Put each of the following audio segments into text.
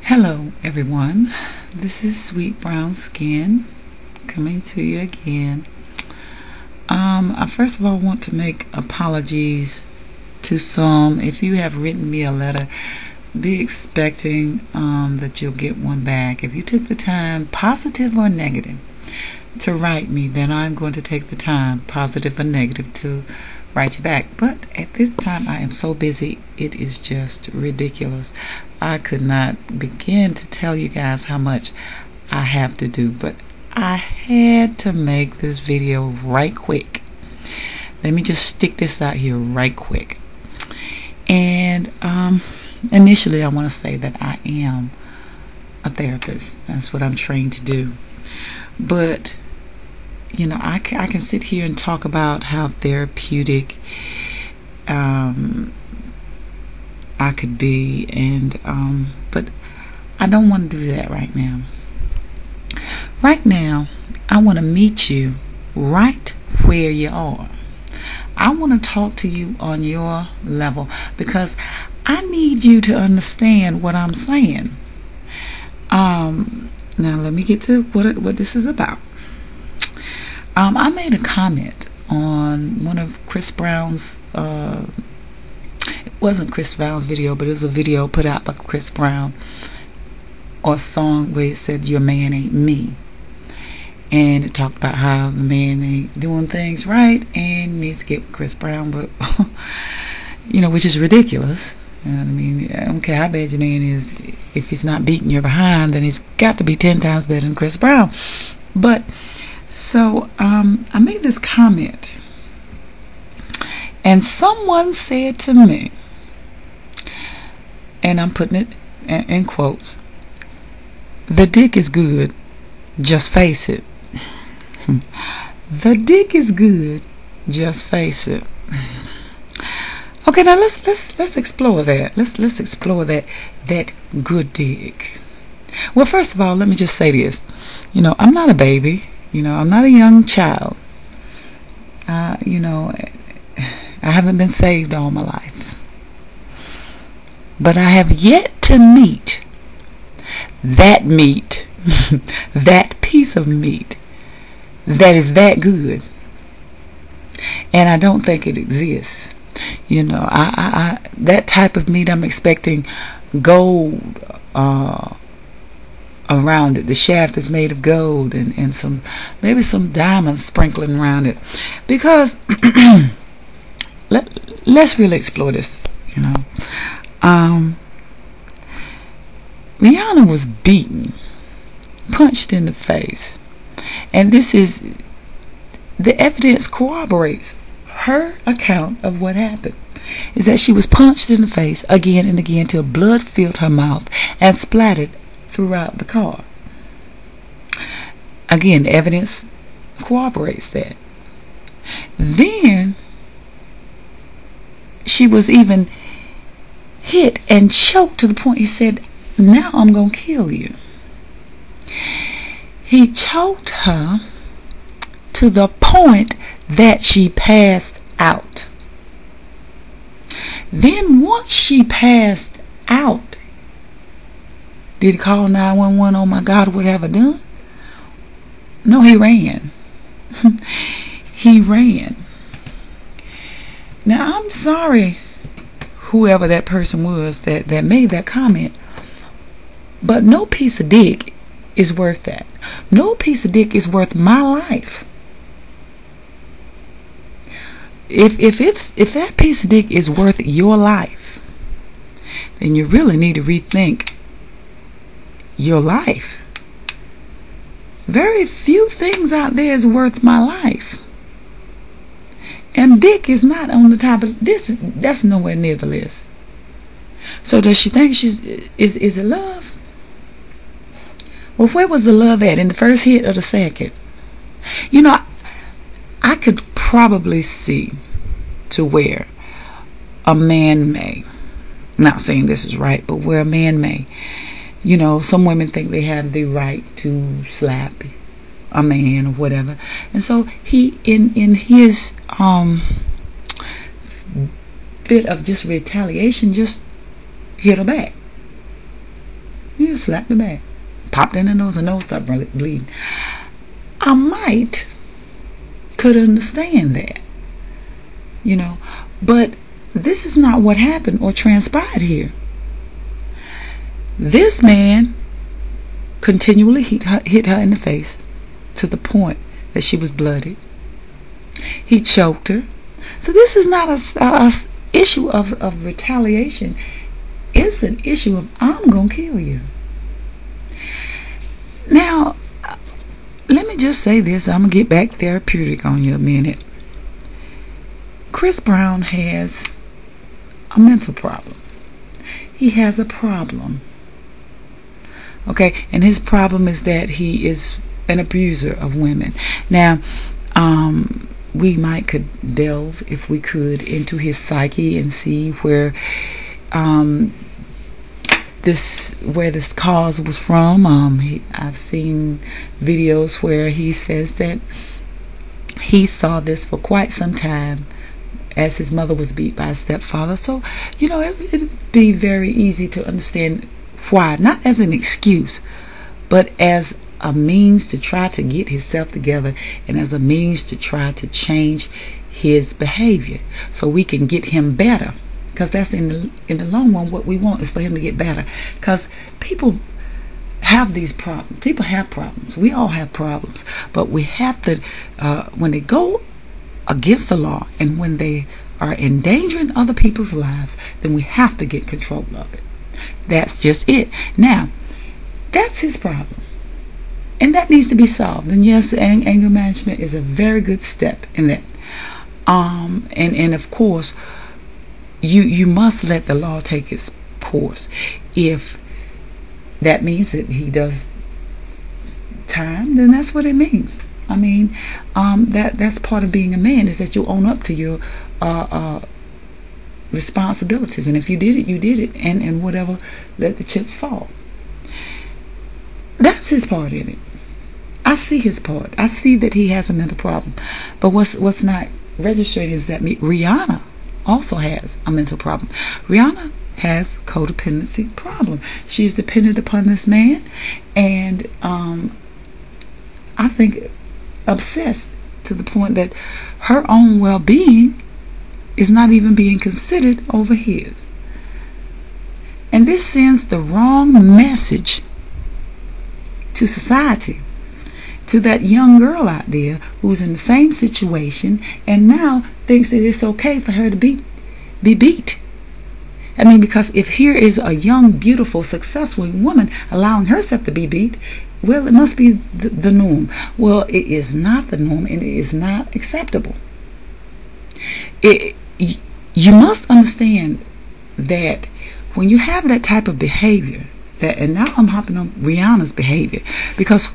Hello everyone, this is Sweet Brown Skin coming to you again. I first of all want to make apologies to some. If you have written me a letter, be expecting that you'll get one back. If you took the time, positive or negative, to write me, then I'm going to take the time, positive or negative, to write you back. But at this time I am so busy, it is just ridiculous. I could not begin to tell you guys how much I have to do, but I had to make this video right quick. Let me just stick this out here right quick. And initially I want to say that I am a therapist. That's what I'm trained to do. But you know, I can sit here and talk about how therapeutic I could be, and but I don't want to do that right now. Right now, I want to meet you right where you are. I want to talk to you on your level because I need you to understand what I'm saying. Now let me get to what this is about. I made a comment on one of Chris Brown's, it wasn't Chris Brown's video, but it was a video put out by Chris Brown, or a song where it said, "Your man ain't me." And it talked about how the man ain't doing things right and needs to get with Chris Brown, but, you know, which is ridiculous. You know what I mean? I don't care how bad your man is. If he's not beating your behind, then he's got to be 10 times better than Chris Brown. But so I made this comment, and someone said to me, and I'm putting it in quotes, "The dick is good, just face it." The dick is good, just face it. Okay, now let's explore that. Let's explore that good dick. Well, first of all, let me just say this. You know, I'm not a baby. You know, I'm not a young child. You know, I haven't been saved all my life. But I have yet to meet that meat, that piece of meat that is that good. And I don't think it exists. You know, I that type of meat, I'm expecting gold around it. The shaft is made of gold, and some, maybe some diamonds sprinkling around it, because let's really explore this. You know, Rihanna was beaten, punched in the face, and this is, the evidence corroborates her account of what happened, is that she was punched in the face again and again till blood filled her mouth and splattered throughout the car. Again, evidence corroborates that. Then she was even hit and choked to the point he said, "Now I'm gonna kill you." He choked her to the point that she passed out. Then once she passed out, did he call 911? Oh my God, what have I done? No, he ran. He ran. Now, I'm sorry, whoever that person was that made that comment, but no piece of dick is worth that. No piece of dick is worth my life. If that piece of dick is worth your life, then you really need to rethink your life. Very few things out there is worth my life, and dick is not on the top of this. That's nowhere near the list. So does she think is it love? Well, where was the love at, in the first hit or the second? You know, I could probably see to where a man may, not saying this is right, but where a man may, you know, some women think they have the right to slap a man or whatever, and so he, in his fit of just retaliation, just hit her back. You just slap the back. Popped in the nose, and nose started bleeding. I might could understand that, but this is not what happened or transpired here. This man continually hit her in the face to the point that she was bloodied. He choked her. So this is not a issue of retaliation. It's an issue of, I'm going to kill you. Now, let me just say this. I'm going to get back therapeutic on you a minute. Chris Brown has a mental problem. He has a problem. Okay, and his problem is that he is an abuser of women. Now, we could delve, if we could, into his psyche and see where this cause was from. I've seen videos where he says that he saw this for quite some time as his mother was beat by his stepfather. So, it'd be very easy to understand why, not as an excuse, but as a means to try to get himself together and as a means to try to change his behavior so we can get him better. Because that's in the long run what we want, is for him to get better. Because people have these problems. People have problems. We all have problems. But we have to, when they go against the law and when they are endangering other people's lives, then we have to get control of it. That's just it. Now, that's his problem. And that needs to be solved. And yes, anger management is a very good step in that. And of course, you must let the law take its course. If that means that he does time, then that's what it means. I mean, that's part of being a man, is that you own up to your responsibilities. And if you did it, you did it. And whatever, let the chips fall. That's his part in it. I see his part. I see that he has a mental problem. But what's not registered is that Rihanna also has a mental problem. Rihanna has codependency problem. She's dependent upon this man, and I think obsessed to the point that her own well-being is not even being considered over his. And this sends the wrong message to society, to that young girl out there who's in the same situation and now thinks that it's okay for her to be beat. I mean, because if here is a young, beautiful, successful woman allowing herself to be beat, well, it must be the norm. Well, it is not the norm, and it is not acceptable. You must understand that when you have that type of behavior, and now I'm hopping on Rihanna's behavior, because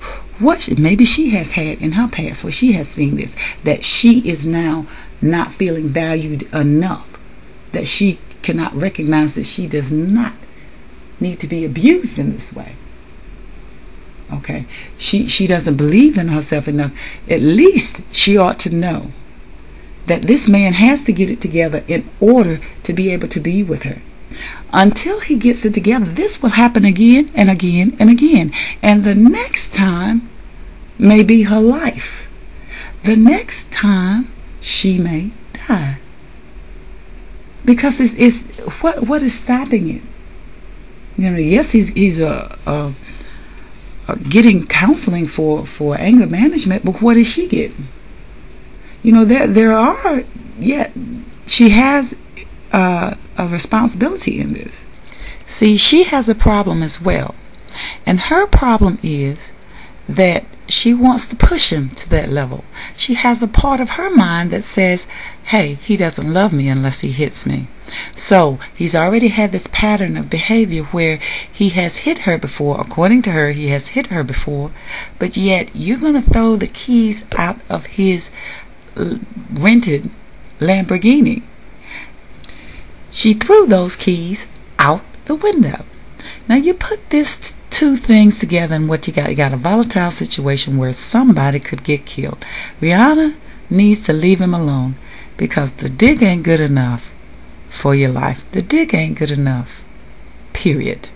maybe she has had in her past where she has seen this, that she is now not feeling valued enough, that she cannot recognize that she does not need to be abused in this way. Okay, she doesn't believe in herself enough. At least she ought to know that this man has to get it together in order to be able to be with her. Until he gets it together, this will happen again and again and again. And the next time may be her life. The next time she may die. Because it's what is stopping it? Yes, he's getting counseling for anger management, but what is she getting? She has a responsibility in this. See, she has a problem as well, and her problem is that she wants to push him to that level. She has a part of her mind that says, hey, he doesn't love me unless he hits me. So he's already had this pattern of behavior where he has hit her before. According to her, he has hit her before, but yet you're going to throw the keys out of his rented Lamborghini. She threw those keys out the window. Now you put this two things together, and what you got a volatile situation where somebody could get killed. Rihanna needs to leave him alone, because the dick ain't good enough for your life. The dick ain't good enough. Period.